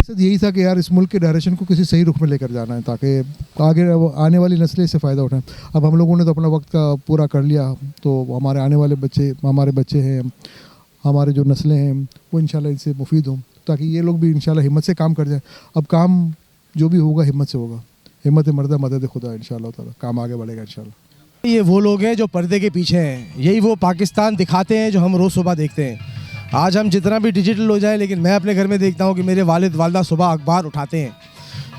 मकसद यही था कि यार इस मुल्क के डायरेक्शन को किसी सही रुख में लेकर जाना है ताकि आगे आने वाली नस्लें इससे फ़ायदा उठाएं। अब हम लोगों ने तो अपना वक्त का पूरा कर लिया, तो हमारे आने वाले बच्चे, हमारे बच्चे हैं, हमारे जो नस्लें हैं वो इंशाल्लाह इनसे मुफीद हों, ताकि ये लोग भी इंशाल्लाह हिम्मत से काम कर जाएं। अब काम जो भी होगा हिम्मत से होगा, हिम्मत मर्दा मदद खुदा, इंशाल्लाह ताला काम आगे बढ़ेगा इंशाल्लाह। ये वो लोग हैं जो पर्दे के पीछे हैं, यही वो पाकिस्तान दिखाते हैं जो हम रोज़ सुबह देखते हैं। आज हम जितना भी डिजिटल हो जाए, लेकिन मैं अपने घर में देखता हूँ कि मेरे वालिद वालदा सुबह अखबार उठाते हैं,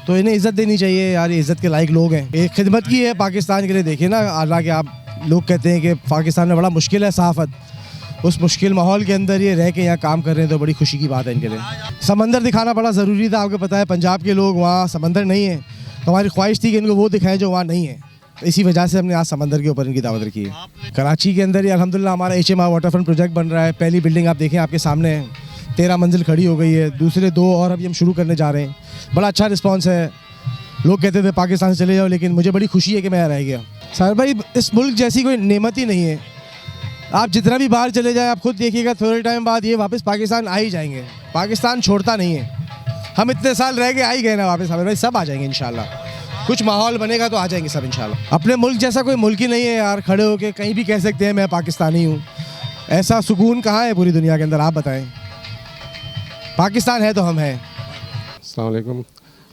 तो इन्हें इज़्ज़त देनी चाहिए यार, ये इज़्ज़त के लायक लोग हैं। एक खिदमत की है पाकिस्तान के लिए। देखिए ना, हालांकि आप लोग कहते हैं कि पाकिस्तान में बड़ा मुश्किल है सहाफ़त, उस मुश्किल माहौल के अंदर ये रह के यहाँ काम कर रहे हैं तो बड़ी खुशी की बात है इनके लिए। समंदर दिखाना बड़ा ज़रूरी था, आपको पता है पंजाब के लोग वहाँ समंदर नहीं है, तो हमारी ख्वाहिश थी कि इनको वो दिखाएं जो वहाँ नहीं है, इसी वजह से हमने आज समंदर के ऊपर इनकी दावत रखी है। कराची के अंदर ही अल्हम्दुलिल्लाह हमारा HMR वाटरफ्रंट प्रोजेक्ट बन रहा है। पहली बिल्डिंग आप देखें आपके सामने है, 13 मंजिल खड़ी हो गई है, दूसरे 2 और अभी हम शुरू करने जा रहे हैं। बड़ा अच्छा रिस्पॉन्स है। लोग कहते थे पाकिस्तान से चले जाओ, लेकिन मुझे बड़ी खुशी है कि मैं रह गया। सर भाई, इस मुल्क जैसी कोई नेमत ही नहीं है। आप जितना भी बाहर चले जाएं, आप खुद देखिएगा थोड़े टाइम बाद ये वापस पाकिस्तान आ ही जाएंगे। पाकिस्तान छोड़ता नहीं है। हम इतने साल रह के आ ही गए ना वापस, हमें भाई सब आ जाएंगे इंशाल्लाह। कुछ माहौल बनेगा तो आ जाएंगे सब इंशाल्लाह। अपने मुल्क जैसा कोई मुल्क ही नहीं है यार, खड़े होके कहीं भी कह सकते हैं मैं पाकिस्तानी हूँ। ऐसा सुकून कहाँ है पूरी दुनिया के अंदर, आप बताएं। पाकिस्तान है तो हम हैं। अस्सलाम वालेकुम।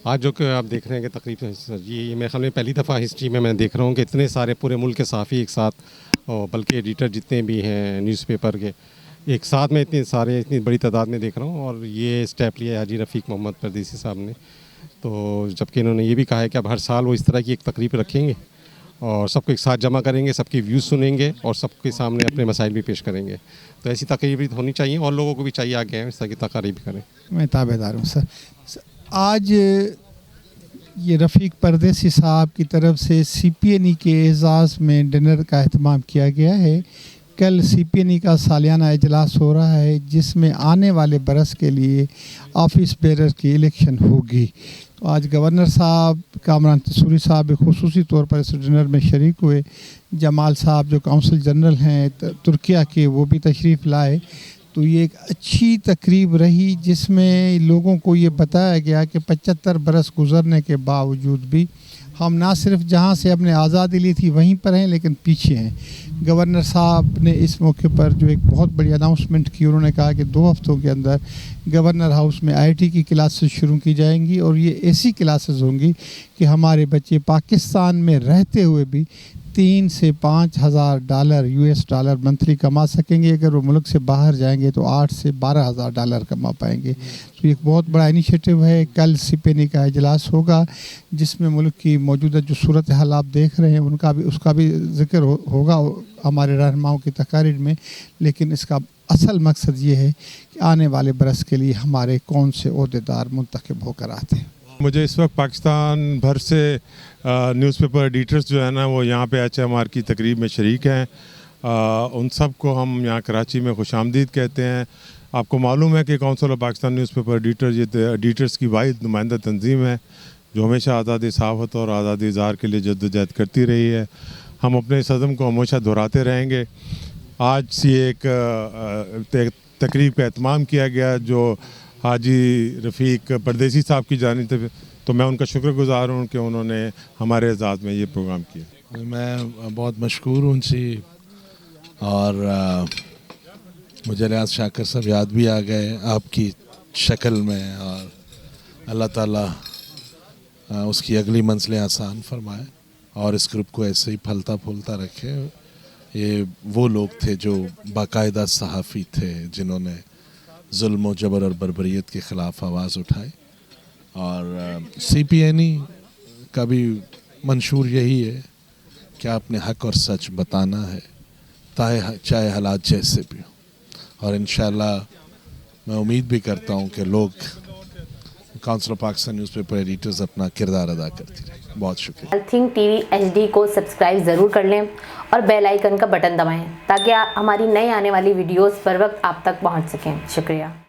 आज जो कि आप देख रहे हैं कि तकरीबन सर ये मेरे ख्याल में पहली दफ़ा हिस्ट्री में मैं देख रहा हूँ कि इतने सारे पूरे मुल्क के सहाफ़ी एक साथ, और बल्कि एडिटर जितने भी हैं न्यूज़पेपर के, एक साथ में इतनी बड़ी तादाद में देख रहा हूँ। और ये स्टेप लिया है हाजी रफ़ीक मोहम्मद परदेसी साहब ने, तो जबकि इन्होंने ये भी कहा है कि अब हर साल वो इस तरह की एक तकरीब रखेंगे और सबको एक साथ जमा करेंगे, सबके व्यूज़ सुनेंगे और सबके सामने अपने मसाइल भी पेश करेंगे। तो ऐसी तकरीब होनी चाहिए और लोगों को भी चाहिए आगे इस तरह की तकरीब करें। मैं ताबेदार हूँ सर। आज ये रफ़ीक परदेसी साहब की तरफ से CPNE के एजाज़ में डिनर का अहतमाम किया गया है। कल CPNE का सालियाना इजलास हो रहा है, जिसमें आने वाले बरस के लिए ऑफिस बेरर की इलेक्शन होगी। तो आज गवर्नर साहब, कामरान तसूरी साहब भी खुसूसी तौर पर इस डिनर में शरीक हुए। जमाल साहब जो काउंसिल जनरल हैं तुर्किया के, वो भी तशरीफ़ लाए। तो ये एक अच्छी तकरीब रही, जिसमें लोगों को ये बताया गया कि 75 बरस गुज़रने के बावजूद भी हम ना सिर्फ जहाँ से हमने आज़ादी ली थी वहीं पर हैं, लेकिन पीछे हैं। गवर्नर साहब ने इस मौके पर जो एक बहुत बड़ी अनाउंसमेंट की, उन्होंने कहा कि 2 हफ्तों के अंदर गवर्नर हाउस में IIT की क्लासेस शुरू की जाएंगी, और ये ऐसी क्लासेस होंगी कि हमारे बच्चे पाकिस्तान में रहते हुए भी 3 से 5 हज़ार डॉलर US डॉलर मंथली कमा सकेंगे। अगर वो मुल्क से बाहर जाएंगे तो 8 से 12 हज़ार डॉलर कमा पाएंगे। तो एक बहुत बड़ा इनिशिएटिव है। कल CPNE का इजलास होगा, जिसमें मुल्क की मौजूदा जो सूरत हाल आप देख रहे हैं उसका भी जिक्र होगा हमारे रहनुमाओं की तकारीर में। लेकिन इसका असल मकसद ये है कि आने वाले बरस के लिए हमारे कौन से ओहदेदार मुंतखब होकर आते हैं। मुझे इस वक्त पाकिस्तान भर से न्यूज़पेपर एडिटर्स जो है ना, वो यहाँ पे HMR की तकरीब में शरीक हैं। उन सब को हम यहाँ कराची में खुशामदीद कहते हैं। आपको मालूम है कि council of Pakistan newspaper editors ये एडिटर्स की वाहिद नुमाइंदा तंजीम है जो हमेशा आज़ादी सहाफ़त और आज़ादी इज़हार के लिए जद्दोजहद करती रही है। हम अपने इस अज़म को हमेशा दोहराते रहेंगे। आज सी एक तकरीब का एहतमाम किया गया जो हाजी रफ़ीक परदेसी साहब की जानिब से, तो मैं उनका शुक्रगुज़ार हूँ कि उन्होंने हमारे एजाज़ में ये प्रोग्राम किया। मैं बहुत मशकूर हूँ उनसे, और मुझे रियाज शाकिर साहब याद भी आ गए आपकी शक्ल में, और अल्लाह ताला उसकी अगली मंजिलें आसान फरमाए और इस ग्रुप को ऐसे ही फलता फूलता रखे। ये वो लोग थे जो बाकायदा सहाफ़ी थे, जिन्होंने जुल्म व जबर और बर्बरियत के ख़िलाफ़ आवाज़ उठाई। और CPNE का भी मंशूर यही है कि आपने हक़ और सच बताना है, चाहे हालात जैसे भी हो। और इंशाअल्लाह मैं उम्मीद भी करता हूँ कि लोग council of Pakistan newspaper editors अपना किरदार अदा करती रहे। बहुत शुक्रिया। थिंक TV HD को सब्सक्राइब ज़रूर कर लें और बेल आइकन का बटन दबाएं, ताकि हमारी नई आने वाली वीडियोस पर वक्त आप तक पहुंच सकें। शुक्रिया।